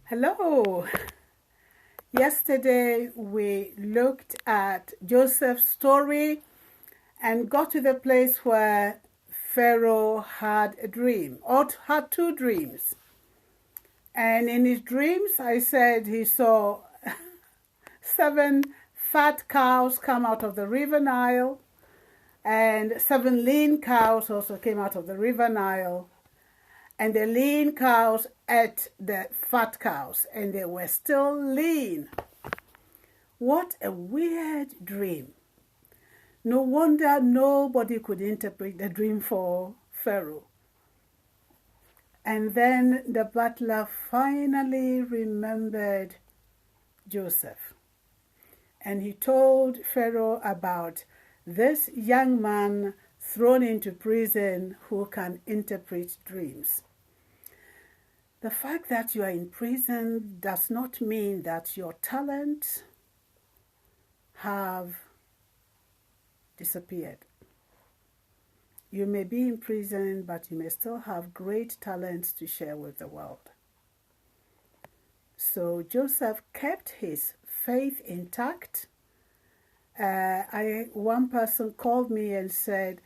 Hello. Yesterday we looked at Joseph's story and got to the place where Pharaoh had a dream, or had two dreams. And in his dreams, I said he saw 7 fat cows come out of the river Nile, and 7 lean cows also came out of the river Nile. And the lean cows ate the fat cows, and they were still lean. What a weird dream. No wonder nobody could interpret the dream for Pharaoh. And then the butler finally remembered Joseph. And he told Pharaoh about this young man thrown into prison who can interpret dreams. The fact that you are in prison does not mean that your talents have disappeared. You may be in prison, but you may still have great talents to share with the world. So Joseph kept his faith intact. One person called me and said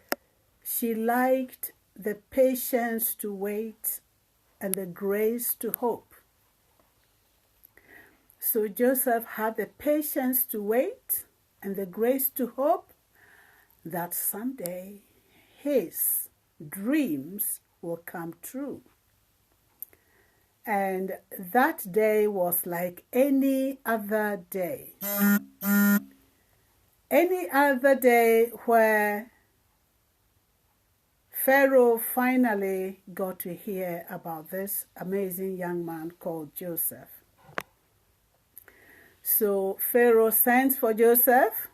she liked the patience to wait and the grace to hope. So Joseph had the patience to wait and the grace to hope that someday his dreams will come true. And that day was like any other day. Any other day where Pharaoh finally got to hear about this amazing young man called Joseph. So Pharaoh sent for Joseph,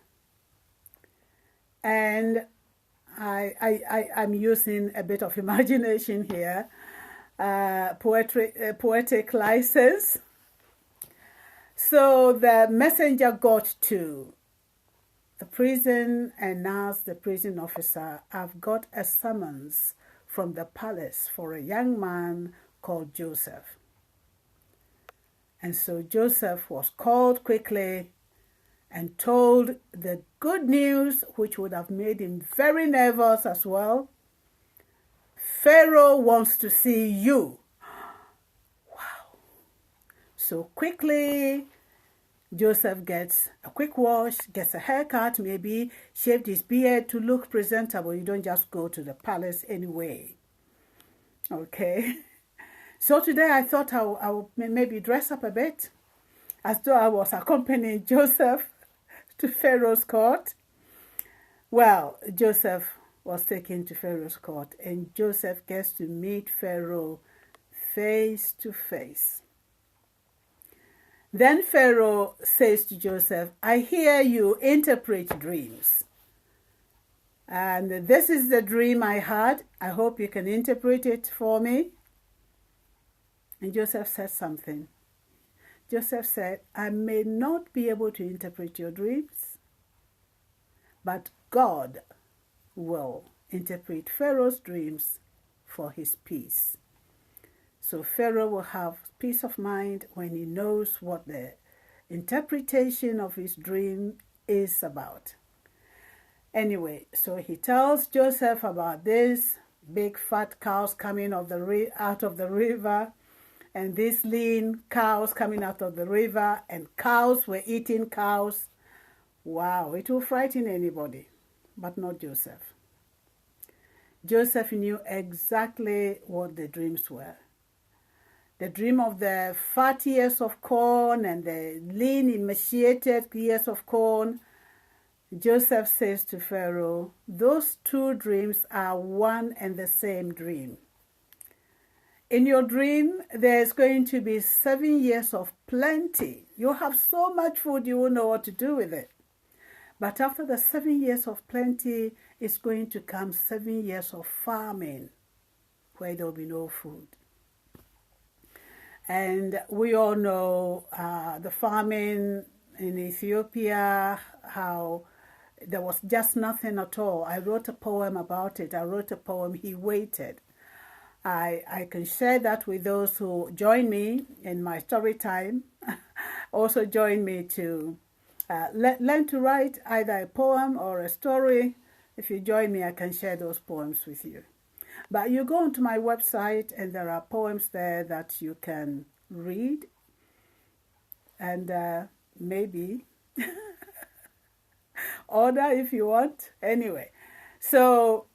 and I'm using a bit of imagination here, poetic license. So the messenger got to the prison and asked the prison officer, I've got a summons from the palace for a young man called Joseph. And so Joseph was called quickly and told the good news, which would have made him very nervous as well. Pharaoh wants to see you. Wow. So quickly, Joseph gets a quick wash, gets a haircut, maybe shaved his beard to look presentable. You don't just go to the palace anyway. Okay. So today I thought I would maybe dress up a bit as though I was accompanying Joseph to Pharaoh's court. Well, Joseph was taken to Pharaoh's court, and Joseph gets to meet Pharaoh face to face. Then Pharaoh says to Joseph, I hear you interpret dreams. And this is the dream I had. I hope you can interpret it for me. And Joseph said something. Joseph said, I may not be able to interpret your dreams, but God will interpret Pharaoh's dreams for his peace. So Pharaoh will have peace of mind when he knows what the interpretation of his dream is about. Anyway, so he tells Joseph about this big fat cows coming out of the river, and these lean cows coming out of the river, and cows were eating cows. Wow, it will frighten anybody, but not Joseph. Joseph knew exactly what the dreams were. The dream of the fat ears of corn and the lean, emaciated ears of corn. Joseph says to Pharaoh, those two dreams are one and the same dream. In your dream, there's going to be 7 years of plenty. You have so much food, you won't know what to do with it. But after the 7 years of plenty, it's going to come 7 years of famine, where there will be no food. And we all know the famine in Ethiopia, how there was just nothing at all. I wrote a poem about it. I wrote a poem, He Waited. I can share that with those who join me in my story time. Also join me to learn to write either a poem or a story. If you join me, I can share those poems with you. But you go onto my website and there are poems there that you can read and maybe order if you want. Anyway, so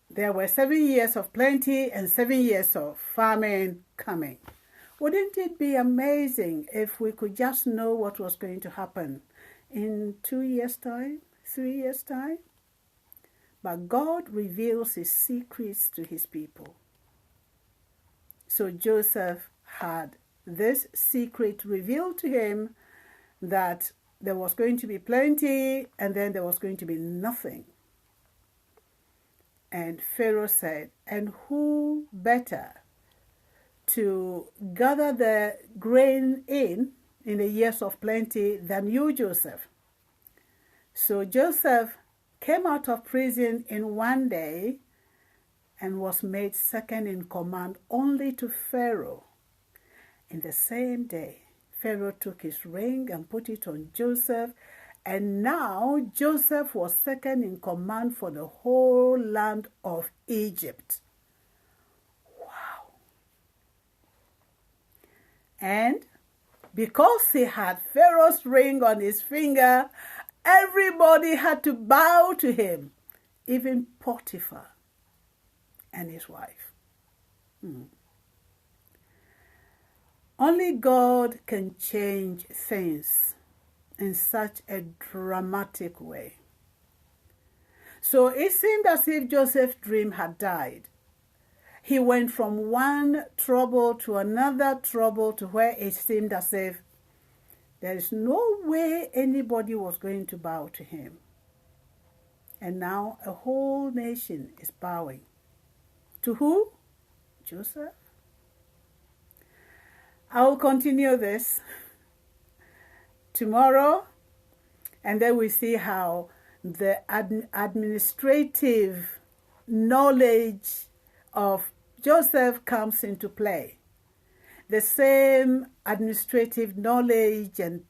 there were 7 years of plenty and 7 years of famine coming. Wouldn't it be amazing if we could just know what was going to happen in 2 years' time, 3 years' time? But God reveals his secrets to his people. So Joseph had this secret revealed to him that there was going to be plenty and then there was going to be nothing. And Pharaoh said, and who better to gather the grain in the years of plenty than you, Joseph? So Joseph came out of prison in one day and was made second in command only to Pharaoh. In the same day, Pharaoh took his ring and put it on Joseph, and now Joseph was second in command for the whole land of Egypt. Wow. And because he had Pharaoh's ring on his finger, everybody had to bow to him, even Potiphar and his wife. Only God can change things in such a dramatic way. So it seemed as if Joseph's dream had died. He went from one trouble to another trouble to where it seemed as if there is no way anybody was going to bow to him. And now a whole nation is bowing. To who? Joseph. I will continue this tomorrow, and then we see how the administrative knowledge of Joseph comes into play. The same administrative knowledge and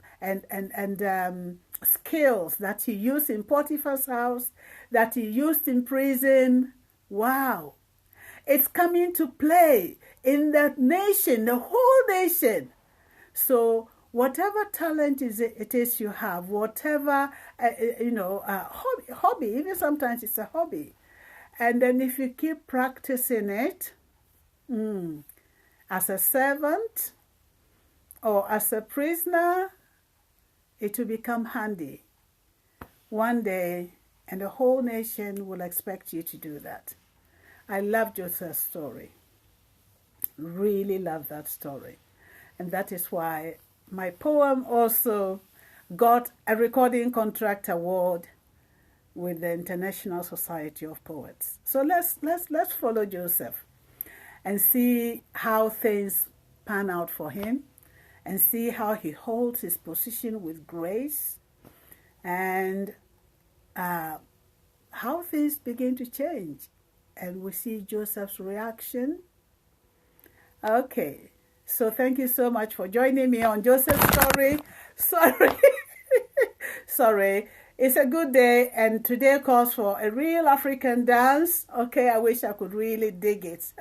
skills that he used in Potiphar's house, that he used in prison. Wow. It's coming to play in that nation, the whole nation. So whatever talent it is you have, whatever, hobby, even sometimes it's a hobby. And then if you keep practicing it, as a servant or as a prisoner, it will become handy one day, and the whole nation will expect you to do that. I love Joseph's story. Really love that story. And that is why my poem also got a recording contract award with the International Society of Poets. So let's follow Joseph and see how things pan out for him, and see how he holds his position with grace, and how things begin to change. And we see Joseph's reaction. Okay, so thank you so much for joining me on Joseph's story. Sorry. It's a good day, and today calls for a real African dance. Okay, I wish I could really dig it.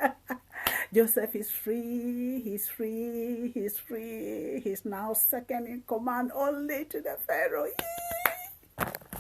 Joseph is free, he's free, he's free. He's now second in command only to the Pharaoh. Yee!